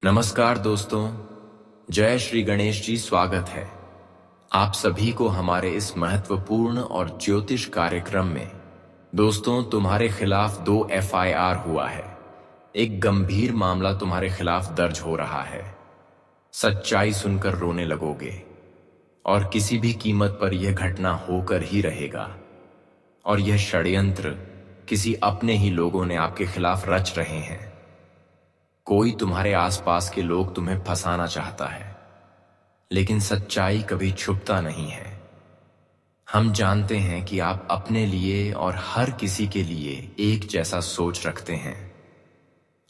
नमस्कार दोस्तों, जय श्री गणेश जी। स्वागत है आप सभी को हमारे इस महत्वपूर्ण और ज्योतिष कार्यक्रम में। दोस्तों, तुम्हारे खिलाफ 2 एफआईआर हुआ है। एक गंभीर मामला तुम्हारे खिलाफ दर्ज हो रहा है। सच्चाई सुनकर रोने लगोगे और किसी भी कीमत पर यह घटना होकर ही रहेगा। और यह षड्यंत्र किसी अपने ही लोगों ने आपके खिलाफ रच रहे हैं। कोई तुम्हारे आसपास के लोग तुम्हें फंसाना चाहता है, लेकिन सच्चाई कभी छुपता नहीं है। हम जानते हैं कि आप अपने लिए और हर किसी के लिए एक जैसा सोच रखते हैं।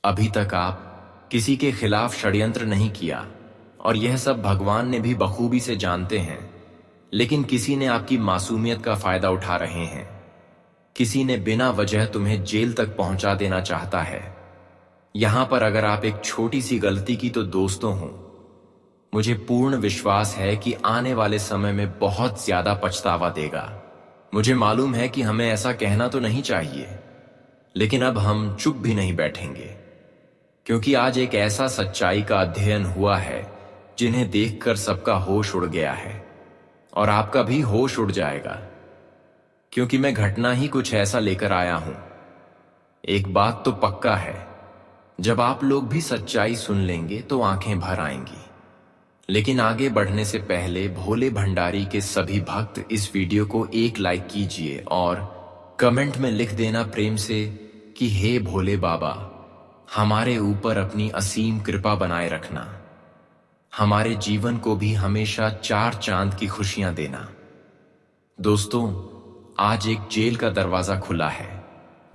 अभी तक आप किसी के खिलाफ षड्यंत्र नहीं किया और यह सब भगवान ने भी बखूबी से जानते हैं। लेकिन किसी ने आपकी मासूमियत का फायदा उठा रहे हैं। किसी ने बिना वजह तुम्हें जेल तक पहुंचा देना चाहता है। यहां पर अगर आप एक छोटी सी गलती की तो दोस्तों हो, मुझे पूर्ण विश्वास है कि आने वाले समय में बहुत ज्यादा पछतावा देगा। मुझे मालूम है कि हमें ऐसा कहना तो नहीं चाहिए, लेकिन अब हम चुप भी नहीं बैठेंगे, क्योंकि आज एक ऐसा सच्चाई का अध्ययन हुआ है जिन्हें देखकर सबका होश उड़ गया है। और आपका भी होश उड़ जाएगा, क्योंकि मैं घटना ही कुछ ऐसा लेकर आया हूं। एक बात तो पक्का है, जब आप लोग भी सच्चाई सुन लेंगे तो आंखें भर आएंगी। लेकिन आगे बढ़ने से पहले भोले भंडारी के सभी भक्त इस वीडियो को एक लाइक कीजिए और कमेंट में लिख देना प्रेम से कि हे भोले बाबा, हमारे ऊपर अपनी असीम कृपा बनाए रखना। हमारे जीवन को भी हमेशा 4 चांद की खुशियां देना। दोस्तों, आज एक जेल का दरवाजा खुला है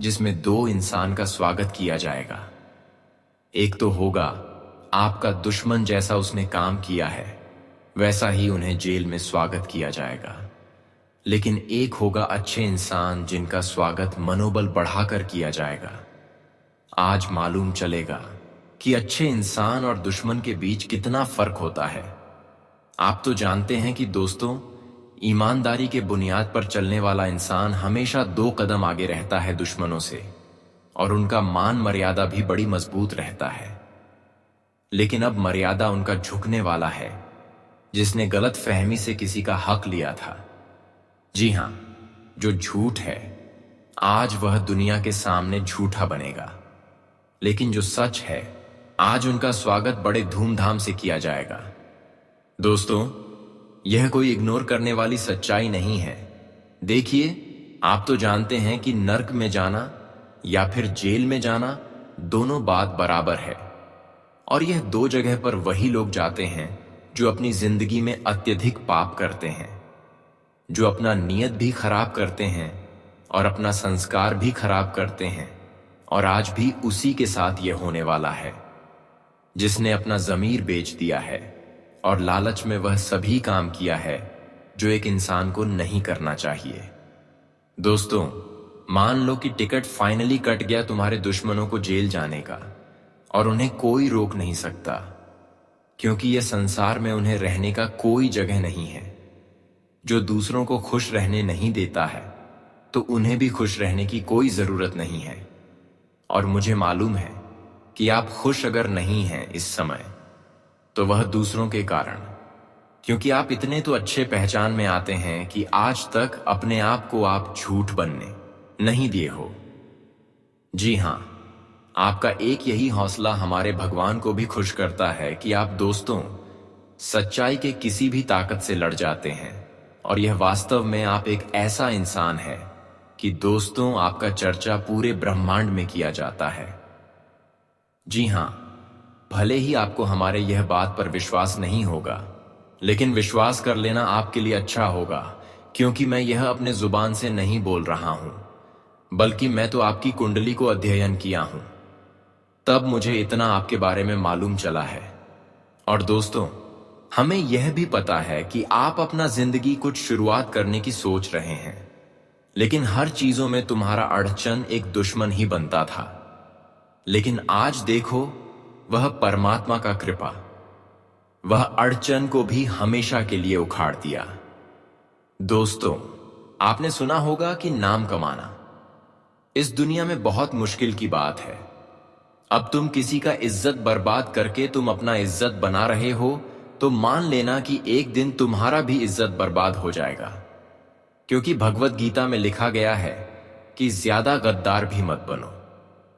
जिसमें 2 इंसान का स्वागत किया जाएगा। एक तो होगा आपका दुश्मन, जैसा उसने काम किया है वैसा ही उन्हें जेल में स्वागत किया जाएगा। लेकिन एक होगा अच्छे इंसान जिनका स्वागत मनोबल बढ़ाकर किया जाएगा। आज मालूम चलेगा कि अच्छे इंसान और दुश्मन के बीच कितना फर्क होता है। आप तो जानते हैं कि दोस्तों, ईमानदारी के बुनियाद पर चलने वाला इंसान हमेशा 2 कदम आगे रहता है दुश्मनों से, और उनका मान मर्यादा भी बड़ी मजबूत रहता है। लेकिन अब मर्यादा उनका झुकने वाला है जिसने गलत फहमी से किसी का हक लिया था। जी हां, जो झूठ है आज वह दुनिया के सामने झूठा बनेगा, लेकिन जो सच है आज उनका स्वागत बड़े धूमधाम से किया जाएगा। दोस्तों, यह कोई इग्नोर करने वाली सच्चाई नहीं है। देखिए, आप तो जानते हैं कि नर्क में जाना या फिर जेल में जाना, दोनों बात बराबर है। और यह 2 जगह पर वही लोग जाते हैं जो अपनी जिंदगी में अत्यधिक पाप करते हैं, जो अपना नियत भी खराब करते हैं और अपना संस्कार भी खराब करते हैं। और आज भी उसी के साथ यह होने वाला है, जिसने अपना ज़मीर बेच दिया है और लालच में वह सभी काम किया है जो एक इंसान को नहीं करना चाहिए। दोस्तों, मान लो कि टिकट फाइनली कट गया तुम्हारे दुश्मनों को जेल जाने का, और उन्हें कोई रोक नहीं सकता, क्योंकि यह संसार में उन्हें रहने का कोई जगह नहीं है। जो दूसरों को खुश रहने नहीं देता है तो उन्हें भी खुश रहने की कोई जरूरत नहीं है। और मुझे मालूम है कि आप खुश अगर नहीं हैं इस समय, तो वह दूसरों के कारण, क्योंकि आप इतने तो अच्छे पहचान में आते हैं कि आज तक अपने आप को आप झूठ बनने नहीं दिए हो। जी हां, आपका एक यही हौसला हमारे भगवान को भी खुश करता है कि आप दोस्तों सच्चाई के किसी भी ताकत से लड़ जाते हैं। और यह वास्तव में आप एक ऐसा इंसान है कि दोस्तों, आपका चर्चा पूरे ब्रह्मांड में किया जाता है। जी हां, भले ही आपको हमारे यह बात पर विश्वास नहीं होगा, लेकिन विश्वास कर लेना आपके लिए अच्छा होगा, क्योंकि मैं यह अपने जुबान से नहीं बोल रहा हूं, बल्कि मैं तो आपकी कुंडली को अध्ययन किया हूं। तब मुझे इतना आपके बारे में मालूम चला है। और दोस्तों, हमें यह भी पता है कि आप अपना जिंदगी कुछ शुरुआत करने की सोच रहे हैं, लेकिन हर चीजों में तुम्हारा अड़चन एक दुश्मन ही बनता था। लेकिन आज देखो, वह परमात्मा का कृपा वह अड़चन को भी हमेशा के लिए उखाड़ दिया। दोस्तों, आपने सुना होगा कि नाम कमाना इस दुनिया में बहुत मुश्किल की बात है। अब तुम किसी का इज्जत बर्बाद करके तुम अपना इज्जत बना रहे हो, तो मान लेना कि एक दिन तुम्हारा भी इज्जत बर्बाद हो जाएगा। क्योंकि भगवत गीता में लिखा गया है कि ज्यादा गद्दार भी मत बनो,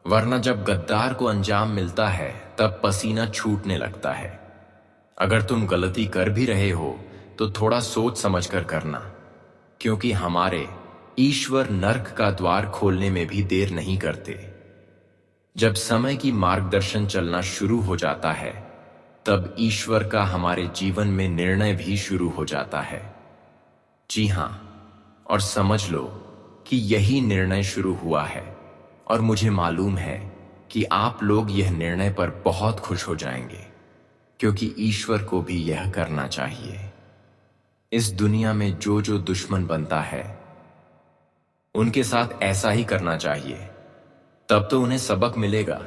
वरना जब गद्दार को अंजाम मिलता है तब पसीना छूटने लगता है। अगर तुम गलती कर भी रहे हो तो थोड़ा सोच समझ कर करना, क्योंकि हमारे ईश्वर नर्क का द्वार खोलने में भी देर नहीं करते। जब समय की मार्गदर्शन चलना शुरू हो जाता है तब ईश्वर का हमारे जीवन में निर्णय भी शुरू हो जाता है। जी हां, और समझ लो कि यही निर्णय शुरू हुआ है, और मुझे मालूम है कि आप लोग यह निर्णय पर बहुत खुश हो जाएंगे, क्योंकि ईश्वर को भी यह करना चाहिए। इस दुनिया में जो जो दुश्मन बनता है उनके साथ ऐसा ही करना चाहिए, तब तो उन्हें सबक मिलेगा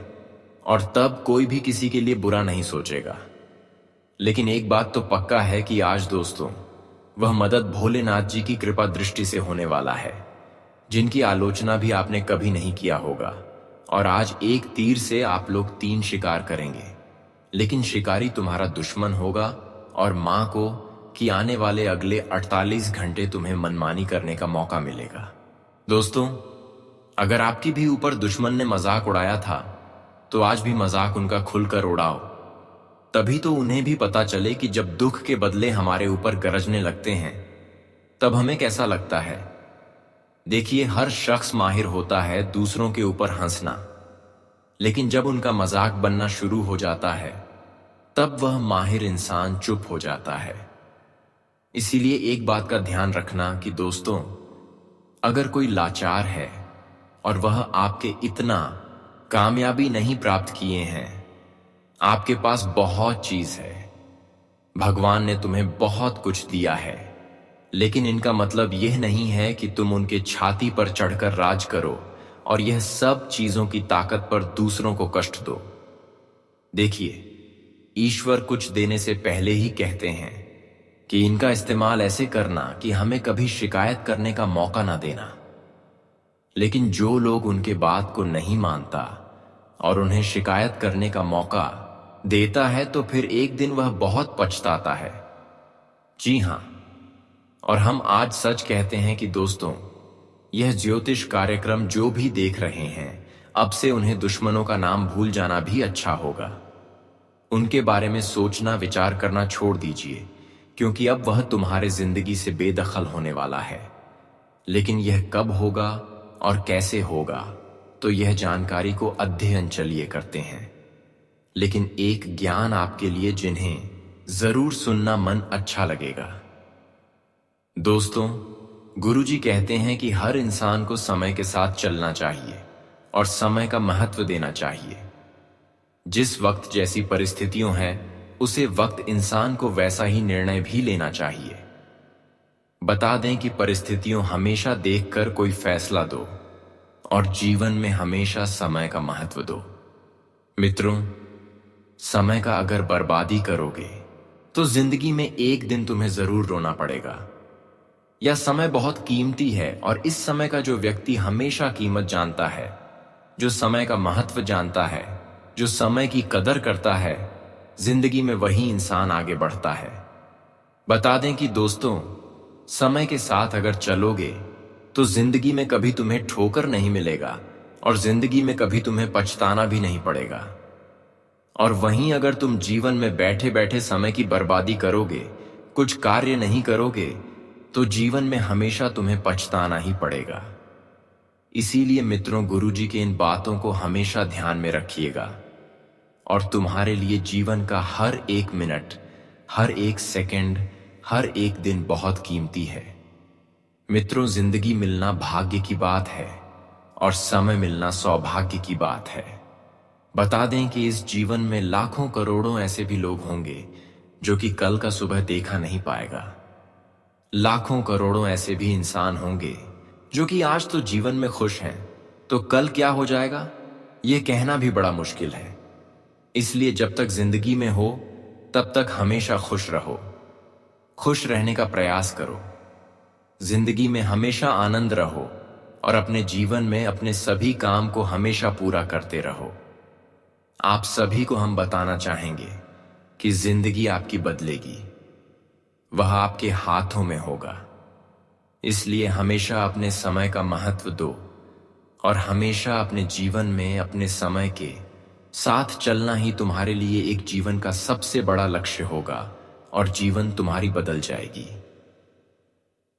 और तब कोई भी किसी के लिए बुरा नहीं सोचेगा। लेकिन एक बात तो पक्का है कि आज दोस्तों, वह मदद भोलेनाथ जी की कृपा दृष्टि से होने वाला है, जिनकी आलोचना भी आपने कभी नहीं किया होगा। और आज एक तीर से आप लोग 3 शिकार करेंगे, लेकिन शिकारी तुम्हारा दुश्मन होगा, और मां को कि आने वाले अगले 48 घंटे तुम्हें मनमानी करने का मौका मिलेगा। दोस्तों, अगर आपकी भी ऊपर दुश्मन ने मजाक उड़ाया था तो आज भी मजाक उनका खुलकर उड़ाओ, तभी तो उन्हें भी पता चले कि जब दुख के बदले हमारे ऊपर गरजने लगते हैं तब हमें कैसा लगता है। देखिए, हर शख्स माहिर होता है दूसरों के ऊपर हंसना, लेकिन जब उनका मजाक बनना शुरू हो जाता है तब वह माहिर इंसान चुप हो जाता है। इसीलिए एक बात का ध्यान रखना कि दोस्तों, अगर कोई लाचार है और वह आपके इतना कामयाबी नहीं प्राप्त किए हैं, आपके पास बहुत चीज है, भगवान ने तुम्हें बहुत कुछ दिया है, लेकिन इनका मतलब यह नहीं है कि तुम उनके छाती पर चढ़कर राज करो और यह सब चीजों की ताकत पर दूसरों को कष्ट दो। देखिए, ईश्वर कुछ देने से पहले ही कहते हैं कि इनका इस्तेमाल ऐसे करना कि हमें कभी शिकायत करने का मौका ना देना। लेकिन जो लोग उनके बात को नहीं मानता और उन्हें शिकायत करने का मौका देता है तो फिर एक दिन वह बहुत पछताता है। जी हां, और हम आज सच कहते हैं कि दोस्तों, यह ज्योतिष कार्यक्रम जो भी देख रहे हैं, अब से उन्हें दुश्मनों का नाम भूल जाना भी अच्छा होगा। उनके बारे में सोचना विचार करना छोड़ दीजिए, क्योंकि अब वह तुम्हारे जिंदगी से बेदखल होने वाला है। लेकिन यह कब होगा और कैसे होगा, तो यह जानकारी को अध्ययन चलिए करते हैं। लेकिन एक ज्ञान आपके लिए जिन्हें जरूर सुनना मन अच्छा लगेगा। दोस्तों, गुरुजी कहते हैं कि हर इंसान को समय के साथ चलना चाहिए और समय का महत्व देना चाहिए। जिस वक्त जैसी परिस्थितियों हैं, उसे वक्त इंसान को वैसा ही निर्णय भी लेना चाहिए। बता दें कि परिस्थितियों हमेशा देखकर कोई फैसला दो और जीवन में हमेशा समय का महत्व दो। मित्रों, समय का अगर बर्बादी करोगे तो जिंदगी में एक दिन तुम्हें जरूर रोना पड़ेगा। यह समय बहुत कीमती है, और इस समय का जो व्यक्ति हमेशा कीमत जानता है, जो समय का महत्व जानता है, जो समय की कदर करता है, जिंदगी में वही इंसान आगे बढ़ता है। बता दें कि दोस्तों, समय के साथ अगर चलोगे तो जिंदगी में कभी तुम्हें ठोकर नहीं मिलेगा और जिंदगी में कभी तुम्हें पछताना भी नहीं पड़ेगा। और वहीं अगर तुम जीवन में बैठे बैठे समय की बर्बादी करोगे, कुछ कार्य नहीं करोगे, तो जीवन में हमेशा तुम्हें पछताना ही पड़ेगा। इसीलिए मित्रों, गुरुजी की इन बातों को हमेशा ध्यान में रखिएगा, और तुम्हारे लिए जीवन का हर एक मिनट, हर एक सेकंड, हर एक दिन बहुत कीमती है। मित्रों, जिंदगी मिलना भाग्य की बात है और समय मिलना सौभाग्य की बात है। बता दें कि इस जीवन में लाखों करोड़ों ऐसे भी लोग होंगे जो कि कल का सुबह देखा नहीं पाएगा। लाखों करोड़ों ऐसे भी इंसान होंगे जो कि आज तो जीवन में खुश हैं, तो कल क्या हो जाएगा ये कहना भी बड़ा मुश्किल है। इसलिए जब तक जिंदगी में हो तब तक हमेशा खुश रहो, खुश रहने का प्रयास करो, जिंदगी में हमेशा आनंद रहो और अपने जीवन में अपने सभी काम को हमेशा पूरा करते रहो। आप सभी को हम बताना चाहेंगे कि जिंदगी आपकी बदलेगी, वह आपके हाथों में होगा। इसलिए हमेशा अपने समय का महत्व दो और हमेशा अपने जीवन में अपने समय के साथ चलना ही तुम्हारे लिए एक जीवन का सबसे बड़ा लक्ष्य होगा और जीवन तुम्हारी बदल जाएगी।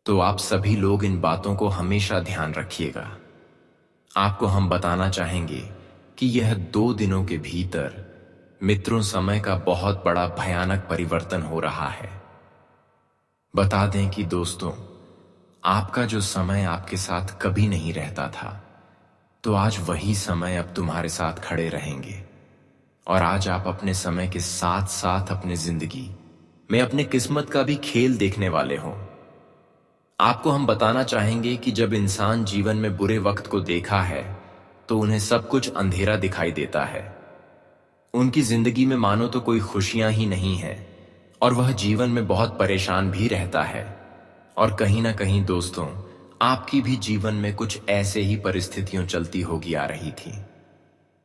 तो आप सभी लोग इन बातों को हमेशा ध्यान रखिएगा। आपको हम बताना चाहेंगे कि यह 2 दिनों के भीतर मित्रों समय का बहुत बड़ा भयानक परिवर्तन हो रहा है। बता दें कि दोस्तों, आपका जो समय आपके साथ कभी नहीं रहता था, तो आज वही समय अब तुम्हारे साथ खड़े रहेंगे। और आज आप अपने समय के साथ साथ अपने जिंदगी में अपने किस्मत का भी खेल देखने वाले हो। आपको हम बताना चाहेंगे कि जब इंसान जीवन में बुरे वक्त को देखा है तो उन्हें सब कुछ अंधेरा दिखाई देता है। उनकी जिंदगी में मानो तो कोई खुशियां ही नहीं है और वह जीवन में बहुत परेशान भी रहता है। और कहीं ना कहीं दोस्तों, आपकी भी जीवन में कुछ ऐसे ही परिस्थितियां चलती होगी आ रही थी।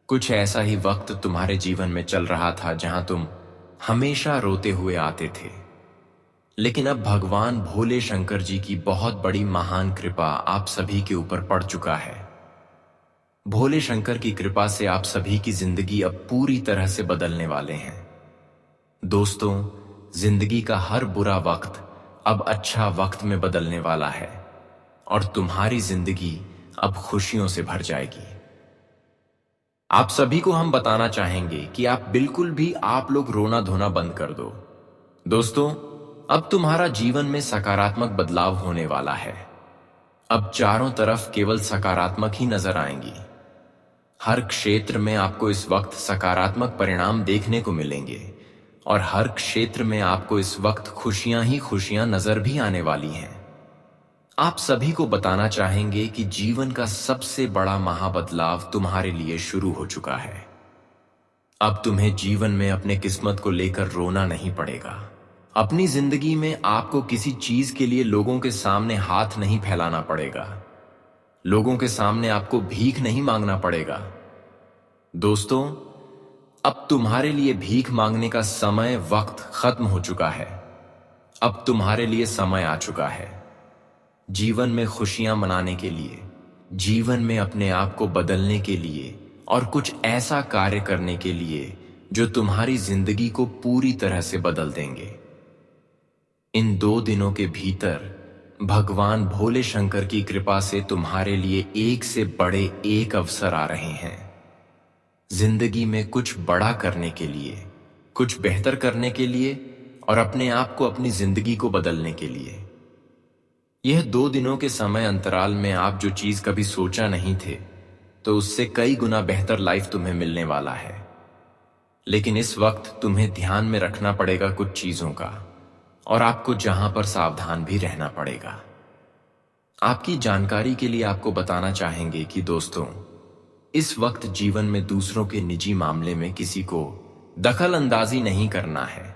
कुछ ऐसा ही वक्त तुम्हारे जीवन में चल रहा था जहां तुम हमेशा रोते हुए आते थे। लेकिन अब भगवान भोले शंकर जी की बहुत बड़ी महान कृपा आप सभी के ऊपर पड़ चुका है। भोले शंकर की कृपा से आप सभी की जिंदगी अब पूरी तरह से बदलने वाले हैं। दोस्तों, जिंदगी का हर बुरा वक्त अब अच्छा वक्त में बदलने वाला है और तुम्हारी जिंदगी अब खुशियों से भर जाएगी। आप सभी को हम बताना चाहेंगे कि आप बिल्कुल भी आप लोग रोना धोना बंद कर दो। दोस्तों, अब तुम्हारा जीवन में सकारात्मक बदलाव होने वाला है। अब चारों तरफ केवल सकारात्मक ही नजर आएंगी। हर क्षेत्र में आपको इस वक्त सकारात्मक परिणाम देखने को मिलेंगे और हर क्षेत्र में आपको इस वक्त खुशियां ही खुशियां नजर भी आने वाली हैं। आप सभी को बताना चाहेंगे कि जीवन का सबसे बड़ा महाबदलाव तुम्हारे लिए शुरू हो चुका है। अब तुम्हें जीवन में अपने किस्मत को लेकर रोना नहीं पड़ेगा। अपनी जिंदगी में आपको किसी चीज के लिए लोगों के सामने हाथ नहीं फैलाना पड़ेगा। लोगों के सामने आपको भीख नहीं मांगना पड़ेगा। दोस्तों, अब तुम्हारे लिए भीख मांगने का समय वक्त खत्म हो चुका है। अब तुम्हारे लिए समय आ चुका है जीवन में खुशियां मनाने के लिए, जीवन में अपने आप को बदलने के लिए और कुछ ऐसा कार्य करने के लिए जो तुम्हारी जिंदगी को पूरी तरह से बदल देंगे। इन 2 दिनों के भीतर भगवान भोले शंकर की कृपा से तुम्हारे लिए एक से बड़े एक अवसर आ रहे हैं। जिंदगी में कुछ बड़ा करने के लिए, कुछ बेहतर करने के लिए और अपने आप को, अपनी जिंदगी को बदलने के लिए। यह 2 दिनों के समय अंतराल में आप जो चीज कभी सोचा नहीं थे, तो उससे कई गुना बेहतर लाइफ तुम्हें मिलने वाला है। लेकिन इस वक्त तुम्हें ध्यान में रखना पड़ेगा कुछ चीजों का और आपको जहां पर सावधान भी रहना पड़ेगा। आपकी जानकारी के लिए आपको बताना चाहेंगे कि दोस्तों, इस वक्त जीवन में दूसरों के निजी मामले में किसी को दखल अंदाजी नहीं करना है।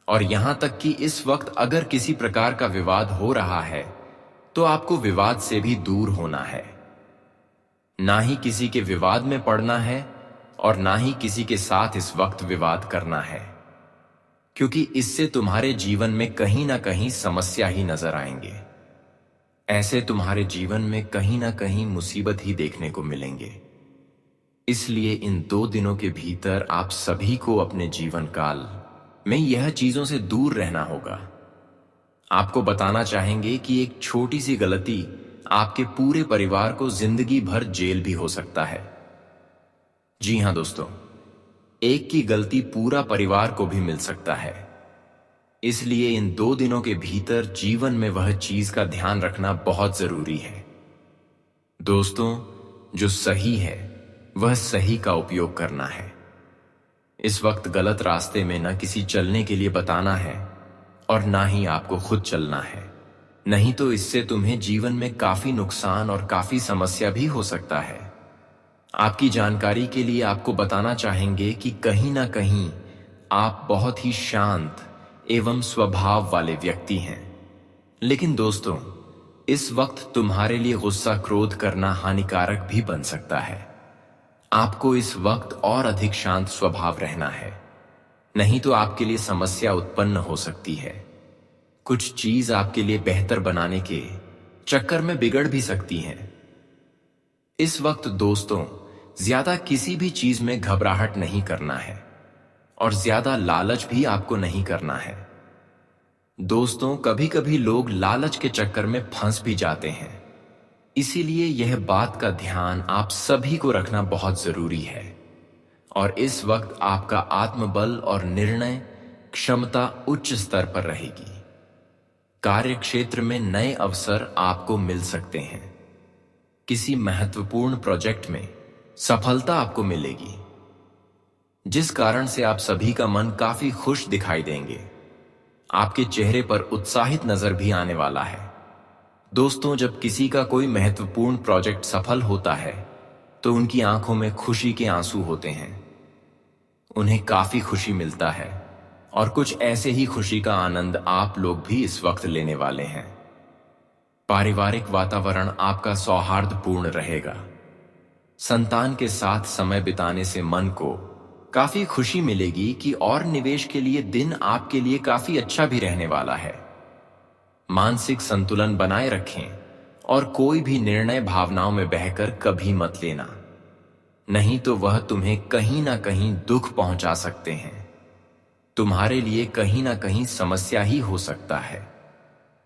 और यहां तक कि इस वक्त अगर किसी प्रकार का विवाद हो रहा है तो आपको विवाद से भी दूर होना है। ना ही किसी के विवाद में पड़ना है और ना ही किसी के साथ इस वक्त विवाद करना है, क्योंकि इससे तुम्हारे जीवन में कहीं ना कहीं समस्या ही नजर आएंगे। ऐसे तुम्हारे जीवन में कहीं ना कहीं मुसीबत ही देखने को मिलेंगे। इसलिए इन 2 दिनों के भीतर आप सभी को अपने जीवन काल में यह चीजों से दूर रहना होगा। आपको बताना चाहेंगे कि एक छोटी सी गलती आपके पूरे परिवार को जिंदगी भर जेल भी हो सकता है। जी हां दोस्तों, एक की गलती पूरा परिवार को भी मिल सकता है। इसलिए इन 2 दिनों के भीतर जीवन में वह चीज का ध्यान रखना बहुत जरूरी है। दोस्तों, जो सही है वह सही का उपयोग करना है। इस वक्त गलत रास्ते में न किसी चलने के लिए बताना है और ना ही आपको खुद चलना है, नहीं तो इससे तुम्हें जीवन में काफी नुकसान और काफी समस्या भी हो सकता है। आपकी जानकारी के लिए आपको बताना चाहेंगे कि कहीं ना कहीं आप बहुत ही शांत एवं स्वभाव वाले व्यक्ति हैं। लेकिन दोस्तों, इस वक्त तुम्हारे लिए गुस्सा क्रोध करना हानिकारक भी बन सकता है। आपको इस वक्त और अधिक शांत स्वभाव रहना है, नहीं तो आपके लिए समस्या उत्पन्न हो सकती है। कुछ चीज आपके लिए बेहतर बनाने के चक्कर में बिगड़ भी सकती हैं। इस वक्त दोस्तों, ज्यादा किसी भी चीज में घबराहट नहीं करना है और ज्यादा लालच भी आपको नहीं करना है। दोस्तों, कभी कभी लोग लालच के चक्कर में फंस भी जाते हैं, इसीलिए यह बात का ध्यान आप सभी को रखना बहुत जरूरी है। और इस वक्त आपका आत्मबल और निर्णय क्षमता उच्च स्तर पर रहेगी। कार्य क्षेत्र में नए अवसर आपको मिल सकते हैं। किसी महत्वपूर्ण प्रोजेक्ट में सफलता आपको मिलेगी, जिस कारण से आप सभी का मन काफी खुश दिखाई देंगे। आपके चेहरे पर उत्साहित नजर भी आने वाला है। दोस्तों, जब किसी का कोई महत्वपूर्ण प्रोजेक्ट सफल होता है तो उनकी आंखों में खुशी के आंसू होते हैं। उन्हें काफी खुशी मिलता है और कुछ ऐसे ही खुशी का आनंद आप लोग भी इस वक्त लेने वाले हैं। पारिवारिक वातावरण आपका सौहार्दपूर्ण रहेगा। संतान के साथ समय बिताने से मन को काफी खुशी मिलेगी कि और निवेश के लिए दिन आपके लिए काफी अच्छा भी रहने वाला है। मानसिक संतुलन बनाए रखें और कोई भी निर्णय भावनाओं में बहकर कभी मत लेना, नहीं तो वह तुम्हें कहीं ना कहीं दुख पहुंचा सकते हैं। तुम्हारे लिए कहीं ना कहीं समस्या ही हो सकता है।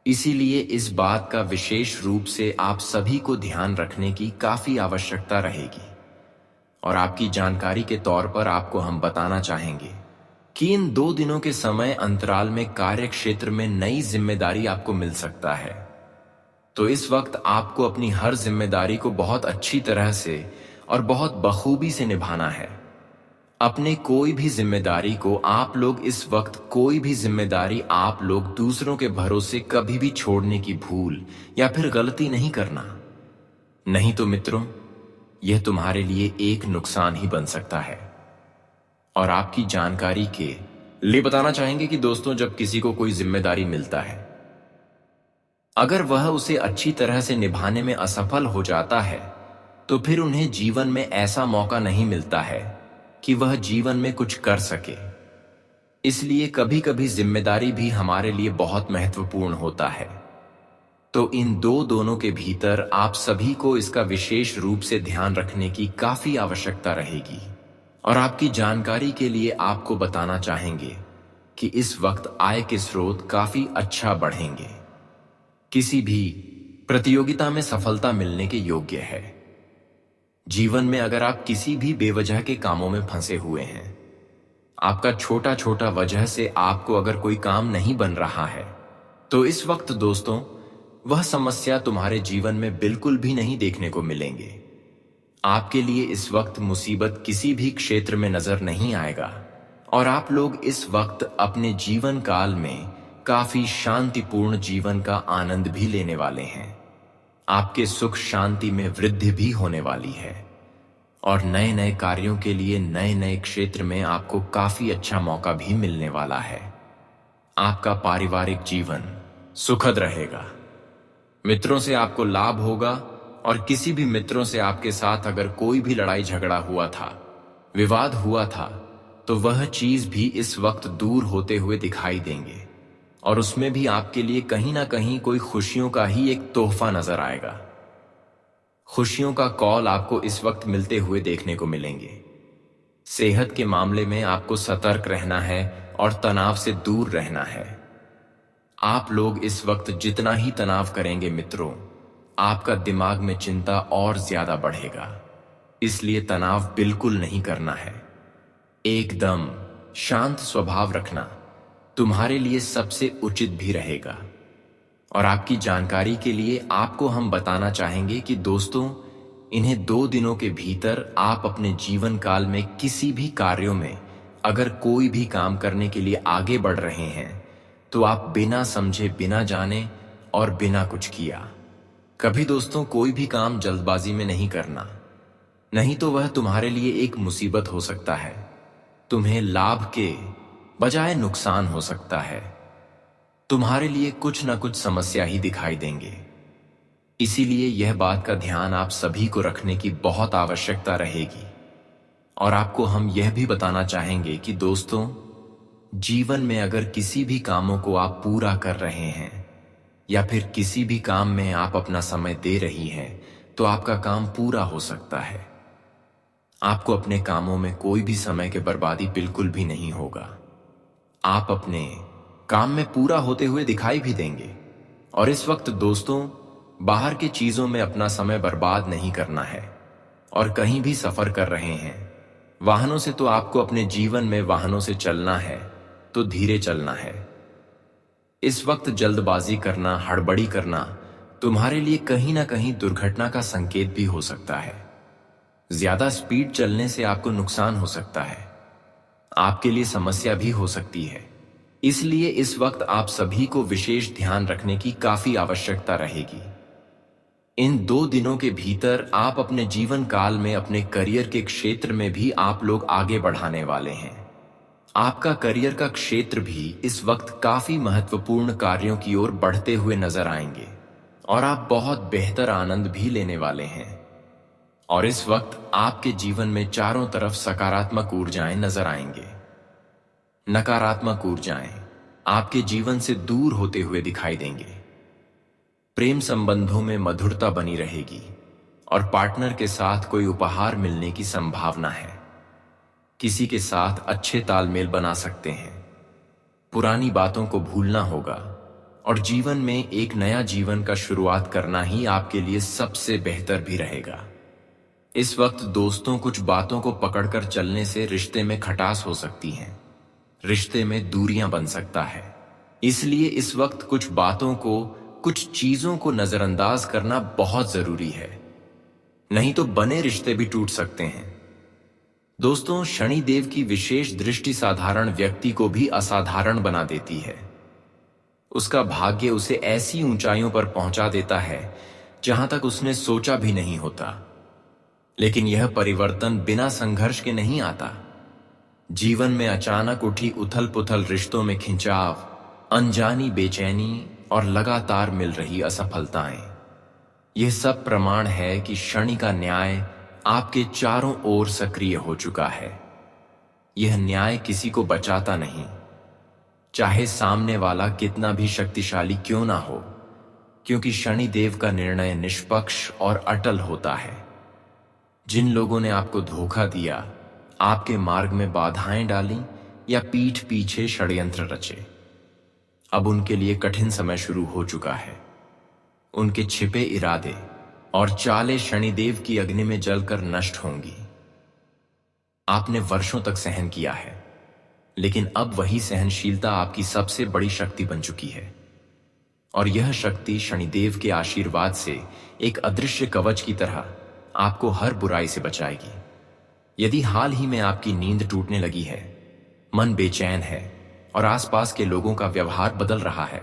इसीलिए इस बात का विशेष रूप से आप सभी को ध्यान रखने की काफी आवश्यकता रहेगी। और आपकी जानकारी के तौर पर आपको हम बताना चाहेंगे कि इन 2 दिनों के समय अंतराल में कार्य क्षेत्र में नई जिम्मेदारी आपको मिल सकता है। तो इस वक्त आपको अपनी हर जिम्मेदारी को बहुत अच्छी तरह से और बहुत बखूबी से निभाना है। अपने कोई भी जिम्मेदारी को आप लोग इस वक्त कोई भी जिम्मेदारी आप लोग दूसरों के भरोसे कभी भी छोड़ने की भूल या फिर गलती नहीं करना, नहीं तो मित्रों, यह तुम्हारे लिए एक नुकसान ही बन सकता है। और आपकी जानकारी के लिए बताना चाहेंगे कि दोस्तों, जब किसी को कोई जिम्मेदारी मिलता है, अगर वह उसे अच्छी तरह से निभाने में असफल हो जाता है तो फिर उन्हें जीवन में ऐसा मौका नहीं मिलता है कि वह जीवन में कुछ कर सके। इसलिए कभी कभी जिम्मेदारी भी हमारे लिए बहुत महत्वपूर्ण होता है। तो इन दोनों के भीतर आप सभी को इसका विशेष रूप से ध्यान रखने की काफी आवश्यकता रहेगी। और आपकी जानकारी के लिए आपको बताना चाहेंगे कि इस वक्त आय के स्रोत काफी अच्छा बढ़ेंगे। किसी भी प्रतियोगिता में सफलता मिलने के योग्य है। जीवन में अगर आप किसी भी बेवजह के कामों में फंसे हुए हैं, आपका छोटा छोटा वजह से आपको अगर कोई काम नहीं बन रहा है, तो इस वक्त दोस्तों, वह समस्या तुम्हारे जीवन में बिल्कुल भी नहीं देखने को मिलेंगे। आपके लिए इस वक्त मुसीबत किसी भी क्षेत्र में नजर नहीं आएगा और आप लोग इस वक्त अपने जीवन काल में काफी शांतिपूर्ण जीवन का आनंद भी लेने वाले हैं। आपके सुख शांति में वृद्धि भी होने वाली है और नए नए कार्यों के लिए नए नए क्षेत्र में आपको काफी अच्छा मौका भी मिलने वाला है। आपका पारिवारिक जीवन सुखद रहेगा। मित्रों से आपको लाभ होगा और किसी भी मित्रों से आपके साथ अगर कोई भी लड़ाई झगड़ा हुआ था, विवाद हुआ था, तो वह चीज भी इस वक्त दूर होते हुए दिखाई देंगे और उसमें भी आपके लिए कहीं ना कहीं कोई खुशियों का ही एक तोहफा नजर आएगा। खुशियों का कॉल आपको इस वक्त मिलते हुए देखने को मिलेंगे। सेहत के मामले में आपको सतर्क रहना है और तनाव से दूर रहना है। आप लोग इस वक्त जितना ही तनाव करेंगे मित्रों, आपका दिमाग में चिंता और ज्यादा बढ़ेगा। इसलिए तनाव बिल्कुल नहीं करना है। एकदम शांत स्वभाव रखना तुम्हारे लिए सबसे उचित भी रहेगा। और आपकी जानकारी के लिए आपको हम बताना चाहेंगे कि दोस्तों, इन्हें 2 दिनों के भीतर आप अपने जीवन काल में किसी भी कार्यों में अगर कोई भी काम करने के लिए आगे बढ़ रहे हैं, तो आप बिना समझे, बिना जाने और बिना कुछ किया कभी दोस्तों कोई भी काम जल्दबाजी में नहीं करना, नहीं तो वह तुम्हारे लिए एक मुसीबत हो सकता है। तुम्हें लाभ के बजाय नुकसान हो सकता है। तुम्हारे लिए कुछ ना कुछ समस्या ही दिखाई देंगे। इसीलिए यह बात का ध्यान आप सभी को रखने की बहुत आवश्यकता रहेगी। और आपको हम यह भी बताना चाहेंगे कि दोस्तों, जीवन में अगर किसी भी कामों को आप पूरा कर रहे हैं या फिर किसी भी काम में आप अपना समय दे रही हैं, तो आपका काम पूरा हो सकता है। आपको अपने कामों में कोई भी समय की बर्बादी बिल्कुल भी नहीं होगा। आप अपने काम में पूरा होते हुए दिखाई भी देंगे। और इस वक्त दोस्तों, बाहर की चीजों में अपना समय बर्बाद नहीं करना है। और कहीं भी सफर कर रहे हैं, वाहनों से, तो आपको अपने जीवन में वाहनों से चलना है तो धीरे चलना है। इस वक्त जल्दबाजी करना, हड़बड़ी करना तुम्हारे लिए कहीं ना कहीं दुर्घटना का संकेत भी हो सकता है। ज्यादा स्पीड चलने से आपको नुकसान हो सकता है, आपके लिए समस्या भी हो सकती है। इसलिए इस वक्त आप सभी को विशेष ध्यान रखने की काफी आवश्यकता रहेगी। इन 2 दिनों के भीतर आप अपने जीवन काल में अपने करियर के क्षेत्र में भी आप लोग आगे बढ़ाने वाले हैं। आपका करियर का क्षेत्र भी इस वक्त काफी महत्वपूर्ण कार्यों की ओर बढ़ते हुए नजर आएंगे और आप बहुत बेहतर आनंद भी लेने वाले हैं। और इस वक्त आपके जीवन में चारों तरफ सकारात्मक ऊर्जाएं नजर आएंगे। नकारात्मक ऊर्जाएं आपके जीवन से दूर होते हुए दिखाई देंगे। प्रेम संबंधों में मधुरता बनी रहेगी और पार्टनर के साथ कोई उपहार मिलने की संभावना है। किसी के साथ अच्छे तालमेल बना सकते हैं। पुरानी बातों को भूलना होगा और जीवन में एक नया जीवन का शुरुआत करना ही आपके लिए सबसे बेहतर भी रहेगा। इस वक्त दोस्तों, कुछ बातों को पकड़कर चलने से रिश्ते में खटास हो सकती है, रिश्ते में दूरियां बन सकता है। इसलिए इस वक्त कुछ बातों को, कुछ चीजों को नजरअंदाज करना बहुत जरूरी है, नहीं तो बने रिश्ते भी टूट सकते हैं। दोस्तों, शनिदेव की विशेष दृष्टि साधारण व्यक्ति को भी असाधारण बना देती है। उसका भाग्य उसे ऐसी ऊंचाइयों पर पहुंचा देता है जहां तक उसने सोचा भी नहीं होता। लेकिन यह परिवर्तन बिना संघर्ष के नहीं आता। जीवन में अचानक उठी उथल पुथल, रिश्तों में खिंचाव, अनजानी बेचैनी और लगातार मिल रही असफलताएं, यह सब प्रमाण है कि शनि का न्याय आपके चारों ओर सक्रिय हो चुका है। यह न्याय किसी को बचाता नहीं, चाहे सामने वाला कितना भी शक्तिशाली क्यों ना हो, क्योंकि शनिदेव का निर्णय निष्पक्ष और अटल होता है। जिन लोगों ने आपको धोखा दिया, आपके मार्ग में बाधाएं डाली या पीठ पीछे षड्यंत्र रचे, अब उनके लिए कठिन समय शुरू हो चुका है। उनके छिपे इरादे और चालें शनिदेव की अग्नि में जलकर नष्ट होंगी। आपने वर्षों तक सहन किया है, लेकिन अब वही सहनशीलता आपकी सबसे बड़ी शक्ति बन चुकी है। और यह शक्ति शनिदेव के आशीर्वाद से एक अदृश्य कवच की तरह आपको हर बुराई से बचाएगी। यदि हाल ही में आपकी नींद टूटने लगी है, मन बेचैन है और आसपास के लोगों का व्यवहार बदल रहा है,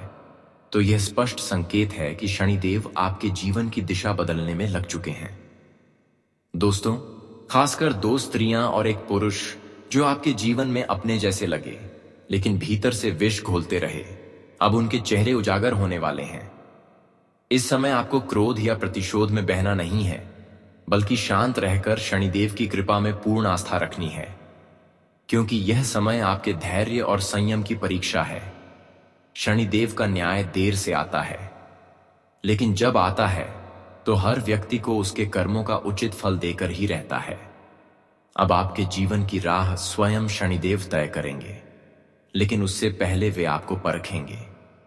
तो यह स्पष्ट संकेत है कि शनिदेव आपके जीवन की दिशा बदलने में लग चुके हैं। दोस्तों, खासकर 2 स्त्रियां और 1 पुरुष जो आपके जीवन में अपने जैसे लगे लेकिन भीतर से विष घोलते रहे, अब उनके चेहरे उजागर होने वाले हैं। इस समय आपको क्रोध या प्रतिशोध में बहना नहीं है, बल्कि शांत रहकर शनिदेव की कृपा में पूर्ण आस्था रखनी है, क्योंकि यह समय आपके धैर्य और संयम की परीक्षा है। शनिदेव का न्याय देर से आता है, लेकिन जब आता है तो हर व्यक्ति को उसके कर्मों का उचित फल देकर ही रहता है। अब आपके जीवन की राह स्वयं शनिदेव तय करेंगे, लेकिन उससे पहले वे आपको परखेंगे।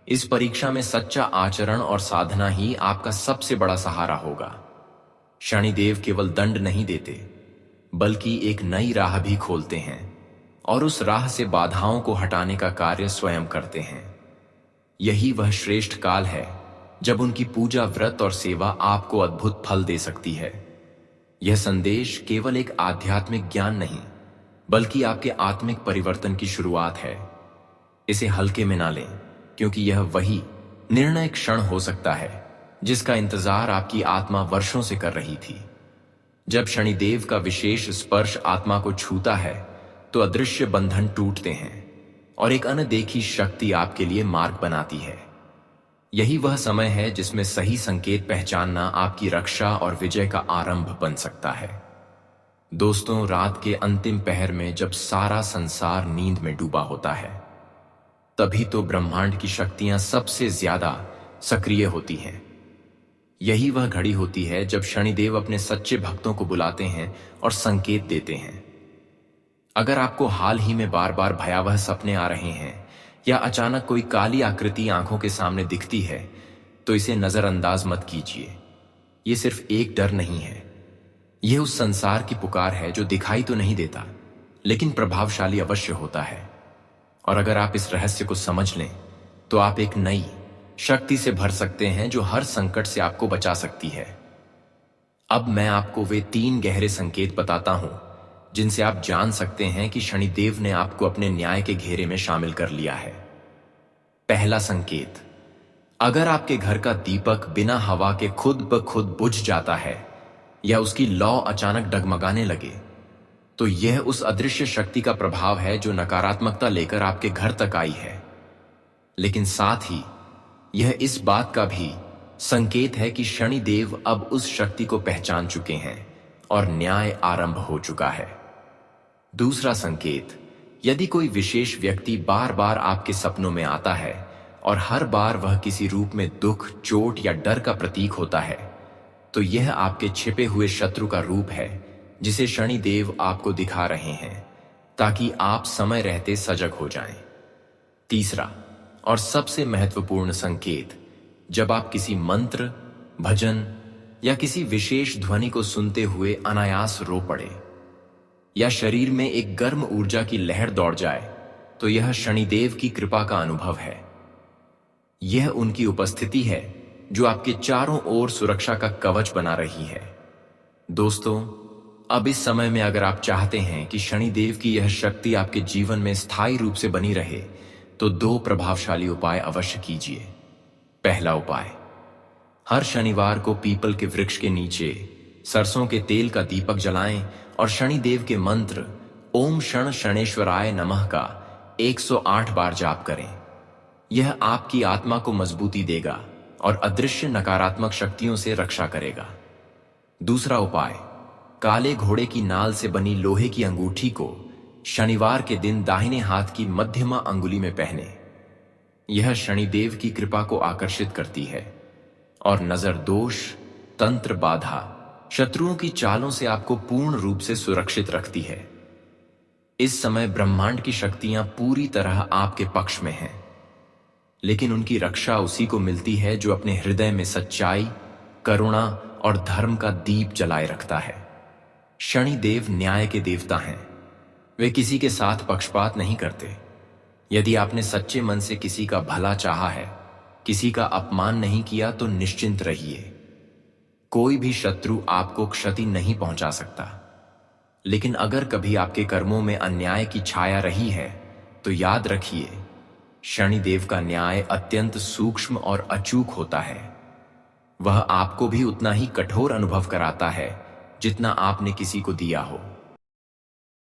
इस परीक्षा में सच्चा आचरण और साधना ही आपका सबसे बड़ा सहारा होगा। शनिदेव केवल दंड नहीं देते, बल्कि एक नई राह भी खोलते हैं और उस राह से बाधाओं को हटाने का कार्य स्वयं करते हैं। यही वह श्रेष्ठ काल है जब उनकी पूजा, व्रत और सेवा आपको अद्भुत फल दे सकती है। यह संदेश केवल एक आध्यात्मिक ज्ञान नहीं, बल्कि आपके आत्मिक परिवर्तन की शुरुआत है। इसे हल्के में ना लें, क्योंकि यह वही निर्णय क्षण हो सकता है जिसका इंतजार आपकी आत्मा वर्षों से कर रही थी। जब शनिदेव का विशेष स्पर्श आत्मा को छूता है, तो अदृश्य बंधन टूटते हैं और एक अनदेखी शक्ति आपके लिए मार्ग बनाती है। यही वह समय है जिसमें सही संकेत पहचानना आपकी रक्षा और विजय का आरंभ बन सकता है। दोस्तों, रात के अंतिम पहर में जब सारा संसार नींद में डूबा होता है, तभी तो ब्रह्मांड की शक्तियां सबसे ज्यादा सक्रिय होती हैं। यही वह घड़ी होती है जब शनिदेव अपने सच्चे भक्तों को बुलाते हैं और संकेत देते हैं। अगर आपको हाल ही में बार बार भयावह सपने आ रहे हैं या अचानक कोई काली आकृति आंखों के सामने दिखती है, तो इसे नजरअंदाज मत कीजिए। ये सिर्फ एक डर नहीं है, यह उस संसार की पुकार है जो दिखाई तो नहीं देता, लेकिन प्रभावशाली अवश्य होता है। और अगर आप इस रहस्य को समझ लें, तो आप एक नई शक्ति से भर सकते हैं जो हर संकट से आपको बचा सकती है। अब मैं आपको वे 3 गहरे संकेत बताता हूं जिनसे आप जान सकते हैं कि शनिदेव ने आपको अपने न्याय के घेरे में शामिल कर लिया है। पहला संकेत, अगर आपके घर का दीपक बिना हवा के खुद ब खुद बुझ जाता है या उसकी लौ अचानक डगमगाने लगे, तो यह उस अदृश्य शक्ति का प्रभाव है जो नकारात्मकता लेकर आपके घर तक आई है। लेकिन साथ ही यह इस बात का भी संकेत है कि शनिदेव अब उस शक्ति को पहचान चुके हैं और न्याय आरंभ हो चुका है। दूसरा संकेत, यदि कोई विशेष व्यक्ति बार बार आपके सपनों में आता है और हर बार वह किसी रूप में दुख, चोट या डर का प्रतीक होता है, तो यह आपके छिपे हुए शत्रु का रूप है जिसे शनिदेव आपको दिखा रहे हैं, ताकि आप समय रहते सजग हो जाएं। तीसरा और सबसे महत्वपूर्ण संकेत, जब आप किसी मंत्र, भजन या किसी विशेष ध्वनि को सुनते हुए अनायास रो पड़े या शरीर में एक गर्म ऊर्जा की लहर दौड़ जाए, तो यह शनिदेव की कृपा का अनुभव है। यह उनकी उपस्थिति है जो आपके चारों ओर सुरक्षा का कवच बना रही है। दोस्तों, अब इस समय में अगर आप चाहते हैं कि शनिदेव की यह शक्ति आपके जीवन में स्थायी रूप से बनी रहे, तो 2 प्रभावशाली उपाय अवश्य कीजिए। पहला उपाय, हर शनिवार को पीपल के वृक्ष के नीचे सरसों के तेल का दीपक जलाएं और शनिदेव के मंत्र ओम शण शनेश्वराय नमः का 108 बार जाप करें। यह आपकी आत्मा को मजबूती देगा और अदृश्य नकारात्मक शक्तियों से रक्षा करेगा। दूसरा उपाय, काले घोड़े की नाल से बनी लोहे की अंगूठी को शनिवार के दिन दाहिने हाथ की मध्यमा अंगुली में पहने। यह शनिदेव की कृपा को आकर्षित करती है और नजर दोष, तंत्र बाधा, शत्रुओं की चालों से आपको पूर्ण रूप से सुरक्षित रखती है। इस समय ब्रह्मांड की शक्तियां पूरी तरह आपके पक्ष में हैं, लेकिन उनकी रक्षा उसी को मिलती है जो अपने हृदय में सच्चाई, करुणा और धर्म का दीप जलाए रखता है। शनिदेव न्याय के देवता हैं। वे किसी के साथ पक्षपात नहीं करते। यदि आपने सच्चे मन से किसी का भला चाहा है, किसी का अपमान नहीं किया, तो निश्चिंत रहिए। कोई भी शत्रु आपको क्षति नहीं पहुंचा सकता। लेकिन अगर कभी आपके कर्मों में अन्याय की छाया रही है, तो याद रखिए, शनिदेव का न्याय अत्यंत सूक्ष्म और अचूक होता है। वह आपको भी उतना ही कठोर अनुभव कराता है जितना आपने किसी को दिया हो।